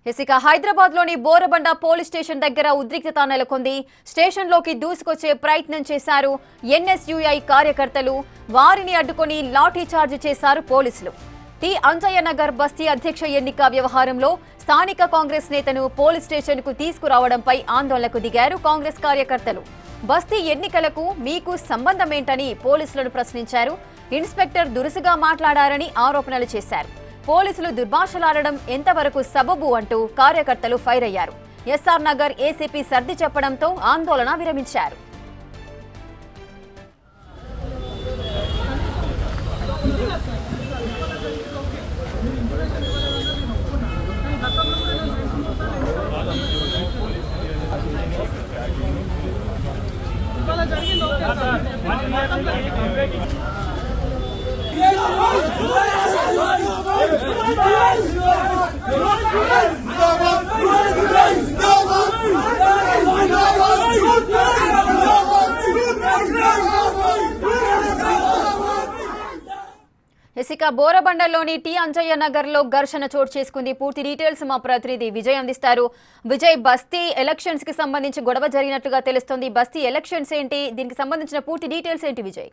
ఇక హైదరాబాద్ లోని Borabanda police station దగ్గర ఉద్రిక్తత నెలకొంది. స్టేషన్ లోకి దూసుకొచ్చే ప్రయత్నం చేశారు ఎన్ఎస్యుఐ కార్యకర్తలు. వారిని అడ్డుకొని లాఠీ చార్జ్ చేశారు పోలీసులు. టి అంజయ్య నగర్ బస్తీ అధ్యక్ష ఎన్నిక వ్యవహారంలో స్థానిక కాంగ్రెస్ నేతను పోలీస్ స్టేషన్ కు తీసుకురావడంపై ఆందోళనకు దిగారు కాంగ్రెస్ కార్యకర్తలు. బస్తీ ఎన్నికలకు మీకు సంబంధమేంటని పోలీసులను ప్రశ్నించారు. ఇన్స్పెక్టర్ దురుసుగా మాట్లాడారని ఆరోపణలు చేశారు. పోలీసులు దుర్భాషలాడడం ఎంతవరకు సబబు అంటూ కార్యకర్తలు ఫైర్ అయ్యారు. ఎస్ఆర్ నగర్ ఏసీపీ సర్ది చెప్పడంతో ఆందోళన విరమించారు. ఇక బోరబండలోని టి అంజయ్య నగర్ లో ఘర్షణ చోటు చేసుకుంది. పూర్తి డీటెయిల్స్ మా ప్రతినిధి విజయ్ అందిస్తారు. విజయ్, బస్తీ ఎలక్షన్స్ కి సంబంధించి గొడవ జరిగినట్లుగా తెలుస్తోంది. బస్తీ ఎలక్షన్స్ ఏంటి, దీనికి సంబంధించిన పూర్తి డీటెయిల్స్ ఏంటి విజయ్?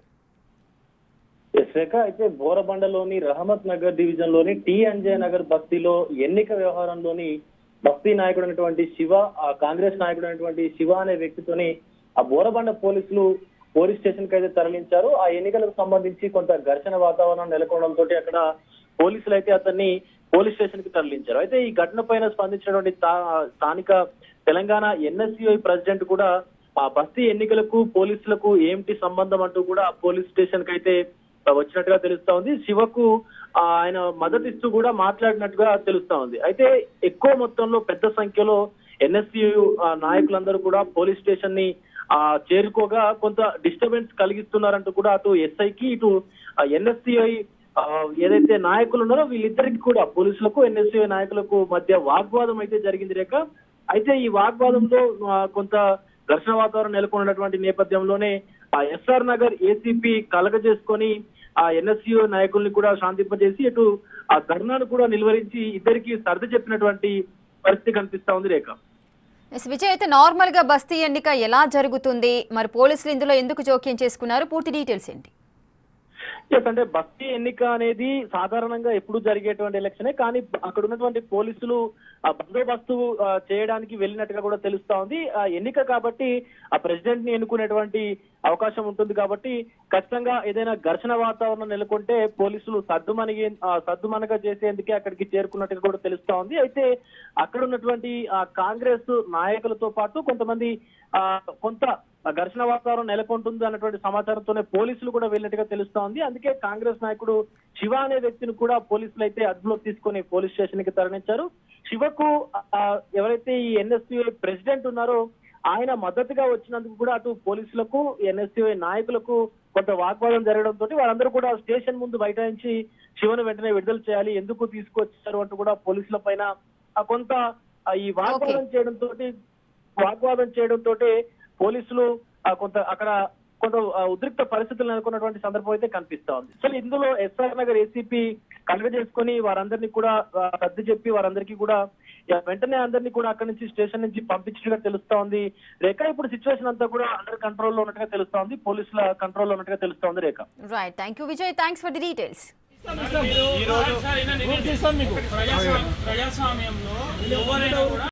శ్రేఖ, అయితే బోరబండలోని రహమత్ నగర్ డివిజన్ లోని టి అంజయ్య నగర్ బస్తీలో ఎన్నిక వ్యవహారంలోని బస్తీ నాయకుడు అయినటువంటి శివ, ఆ కాంగ్రెస్ నాయకుడు అయినటువంటి శివ అనే వ్యక్తితోని ఆ బోరబండ పోలీసులు పోలీస్ స్టేషన్ కి అయితే తరలించారు. ఆ ఎన్నికలకు సంబంధించి కొంత ఘర్షణ వాతావరణం నెలకొనడంతో అక్కడ పోలీసులు అయితే అతన్ని పోలీస్ స్టేషన్ కి తరలించారు. అయితే ఈ ఘటన పైన స్పందించినటువంటి స్థానిక తెలంగాణ ఎన్ఎస్యుఐ ప్రెసిడెంట్ కూడా ఆ బస్తీ ఎన్నికలకు పోలీసులకు ఏమిటి సంబంధం అంటూ కూడా పోలీస్ స్టేషన్ కి అయితే వచ్చినట్టుగా తెలుస్తా ఉంది. శివకు ఆయన మద్దతిస్తూ కూడా మాట్లాడినట్టుగా తెలుస్తా ఉంది. అయితే ఎక్కువ మొత్తంలో పెద్ద సంఖ్యలో ఎన్ఎస్యుఐ నాయకులందరూ కూడా పోలీస్ స్టేషన్ ని చేరుకోగా కొంత డిస్టర్బెన్స్ కలిగిస్తున్నారంటూ కూడా అటు ఎస్ఐకి ఇటు ఎన్ఎస్యుఐ ఏదైతే నాయకులు ఉన్నారో వీళ్ళిద్దరికి కూడా పోలీసులకు ఎన్ఎస్యుఐ నాయకులకు మధ్య వాగ్వాదం అయితే జరిగింది రేఖ. అయితే ఈ వాగ్వాదంలో కొంత ఘర్షణ వాతావరణం నెలకొన్నటువంటి నేపథ్యంలోనే ఎస్ఆర్ నగర్ ఏసీపీ కలగజేసుకొని ఆ ఎన్ఎస్యుఐ నాయకుల్ని కూడా శాంతింపజేసి ఇటు ఆ ధర్నాను కూడా నిలువరించి ఇద్దరికి సర్ది చెప్పినటువంటి పరిస్థితి కనిపిస్తా ఉంది రేఖ. విజయ్, అయితే నార్మల్ గా బస్తీ ఎన్నిక ఎలా జరుగుతుంది, మరి పోలీసులు ఇందులో ఎందుకు జోక్యం చేసుకున్నారు, పూర్తి డీటెయిల్స్ ఏంటి? అంటే బస్తీ ఎన్నిక అనేది సాధారణంగా ఎప్పుడు జరిగేటువంటి ఎలక్షనే, కానీ అక్కడ ఉన్నటువంటి పోలీసులు బందోబస్తు చేయడానికి వెళ్ళినట్టుగా కూడా తెలుస్తా ఉంది. ఆ ఎన్నిక కాబట్టి ఆ ప్రెసిడెంట్ ని ఎన్నుకునేటువంటి అవకాశం ఉంటుంది కాబట్టి ఖచ్చితంగా ఏదైనా ఘర్షణ వాతావరణం నెలకొంటే పోలీసులు సద్దుమనగా చేసేందుకే అక్కడికి చేరుకున్నట్టుగా కూడా తెలుస్తా ఉంది. అయితే అక్కడ ఉన్నటువంటి కాంగ్రెస్ నాయకులతో పాటు కొంతమంది కొంత ఘర్షణ వాతావరణం నెలకొంటుంది అన్నటువంటి సమాచారంతోనే పోలీసులు కూడా వెళ్ళినట్టుగా తెలుస్తా ఉంది. అందుకే కాంగ్రెస్ నాయకుడు శివ అనే వ్యక్తిని కూడా పోలీసులు అయితే అదుపులోకి తీసుకుని పోలీస్ స్టేషన్ కి తరలించారు. శివకు ఎవరైతే ఈ ఎన్ఎస్యుఐ ప్రెసిడెంట్ ఉన్నారో ఆయన మద్దతుగా వచ్చినందుకు కూడా అటు పోలీసులకు ఎన్ఎస్యుఐ నాయకులకు కొంత వాగ్వాదం జరగడంతో వాళ్ళందరూ కూడా స్టేషన్ ముందు బైఠాయించి శివను వెంటనే విడుదల చేయాలి, ఎందుకు తీసుకొచ్చారు అంటూ కూడా పోలీసుల పైన కొంత ఈ వాగ్వాదం చేయడంతో పోలీసులు కొంత ఉద్రిక్త పరిస్థితులు నెలకొన్నటువంటి సందర్భం అయితే కనిపిస్తా ఉంది. సో ఇందులో ఎస్ఆర్ నగర్ ఏసీపీ కలుగజేసుకొని వారందరినీ కూడా సర్ది చెప్పి వారందరికీ కూడా వెంటనే అందరినీ కూడా అక్కడి నుంచి స్టేషన్ నుంచి పంపించినట్టుగా తెలుస్తా ఉంది రేఖ. ఇప్పుడు సిచ్యువేషన్ అంతా కూడా అండర్ కంట్రోల్ లో ఉన్నట్టుగా తెలుస్తా ఉంది, పోలీసుల కంట్రోల్ లో ఉన్నట్టుగా తెలుస్తా ఉంది Rekha. Right, thank you Vijay, thanks for the details. ప్రజాస్వామ్యంలో ఎవరైనా